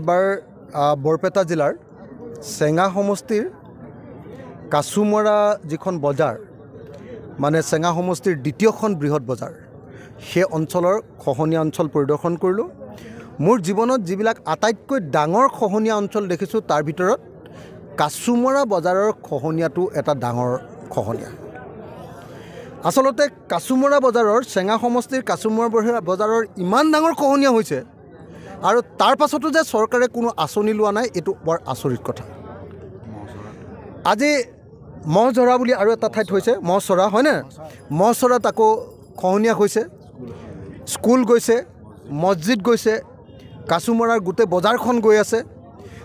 এবাৰ বৰপেটা জিলাৰ চেঙা সমষ্টিৰ কাছুমৰা যিখন বজাৰ মানে চেঙা সমষ্টিৰ দ্বিতীয়খন বৃহৎ বজাৰ সেই অঞ্চলৰ খহনীয়া অঞ্চল পৰিদৰ্শন কৰিলোঁ। মোৰ জীৱনত যিবিলাক আটাইতকৈ ডাঙৰ খহনীয়া অঞ্চল দেখিছোঁ তাৰ ভিতৰত কাছুমৰা বজাৰৰ খহনীয়াটো এটা ডাঙৰ খহনীয়া। আচলতে কাছুমৰা বজাৰৰ চেঙা সমষ্টিৰ কাছুমৰা বজাৰৰ ইমান ডাঙৰ খহনীয়া হৈছে আৰু তাৰ পাছতো যে চৰকাৰে কোনো আঁচনি লোৱা নাই এইটো বৰ আচৰিত কথা। আজি মহজৰা বুলি আৰু এটা ঠাইত হৈছে মহচৰা হয়নে? মহচৰাত আকৌ খহনীয়া হৈছে, স্কুল গৈছে, মছজিদ গৈছে, কাছুমৰাৰ গোটেই বজাৰখন গৈ আছে।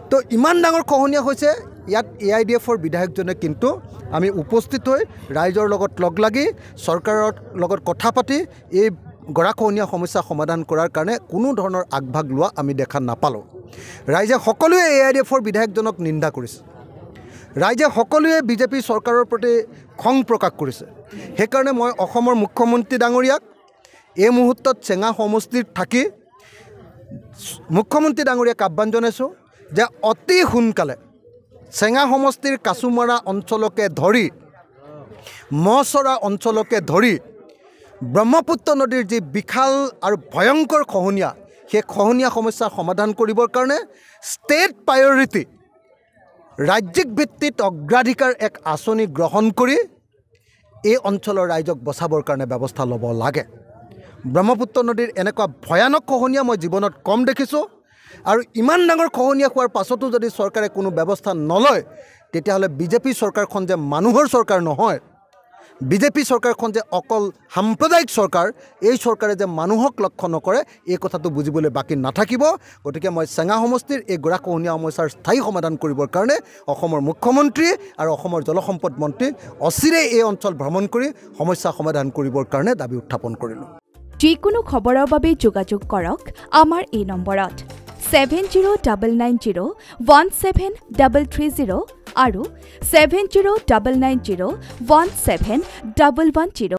তো ইমান ডাঙৰ খহনীয়া হৈছে, ইয়াত AIDFৰ বিধায়কজনে কিন্তু আমি উপস্থিত হৈ ৰাইজৰ লগত লগ লাগি চৰকাৰৰ লগত কথা পাতি এই গৰাখহনীয়া সমস্যা সমাধান কৰাৰ কাৰণে কোনো ধৰণৰ আগভাগ লোৱা আমি দেখা নাপালোঁ। ৰাইজে সকলোৱে AIDFৰ বিধায়কজনক নিন্দা কৰিছে, ৰাইজে সকলোৱে বিজেপি চৰকাৰৰ প্ৰতি খং প্ৰকাশ কৰিছে। সেইকাৰণে মই অসমৰ মুখ্যমন্ত্ৰী ডাঙৰীয়াক এই মুহূৰ্তত চেঙা সমষ্টিত থাকি মুখ্যমন্ত্ৰী ডাঙৰীয়াক আহ্বান জনাইছোঁ যে অতি সোনকালে চেঙা সমষ্টিৰ কাছুমৰা অঞ্চলকে ধৰি মহচৰা অঞ্চলকে ধৰি ব্ৰহ্মপুত্ৰ নদীৰ যি বিশাল আৰু ভয়ংকৰ খহনীয়া সেই খহনীয়া সমস্যাৰ সমাধান কৰিবৰ কাৰণে ষ্টেট প্ৰায়ৰিটি ৰাজ্যিক ভিত্তিত অগ্ৰাধিকাৰ এক আঁচনি গ্ৰহণ কৰি এই অঞ্চলৰ ৰাইজক বচাবৰ কাৰণে ব্যৱস্থা ল'ব লাগে। ব্ৰহ্মপুত্ৰ নদীৰ এনেকুৱা ভয়ানক খহনীয়া মই জীৱনত কম দেখিছোঁ আৰু ইমান ডাঙৰ খহনীয়া হোৱাৰ পাছতো যদি চৰকাৰে কোনো ব্যৱস্থা নলয় তেতিয়াহ'লে বিজেপি চৰকাৰখন যে মানুহৰ চৰকাৰ নহয়, বিজেপি চৰকাৰখন যে অকল সাম্প্ৰদায়িক চৰকাৰ, এই চৰকাৰে যে মানুহক লক্ষ্য নকৰে এই কথাটো বুজিবলৈ বাকী নাথাকিব। গতিকে মই চেঙা সমষ্টিৰ এই গৰাখহনীয়া সমস্যাৰ স্থায়ী সমাধান কৰিবৰ কাৰণে অসমৰ মুখ্যমন্ত্ৰী আৰু অসমৰ জলসম্পদ মন্ত্ৰীক অচিৰেই এই অঞ্চল ভ্ৰমণ কৰি সমস্যা সমাধান কৰিবৰ কাৰণে দাবী উত্থাপন কৰিলোঁ। যিকোনো খবৰৰ বাবে যোগাযোগ কৰক আমাৰ এই নম্বৰত 7099017330 আৰু 7099017110।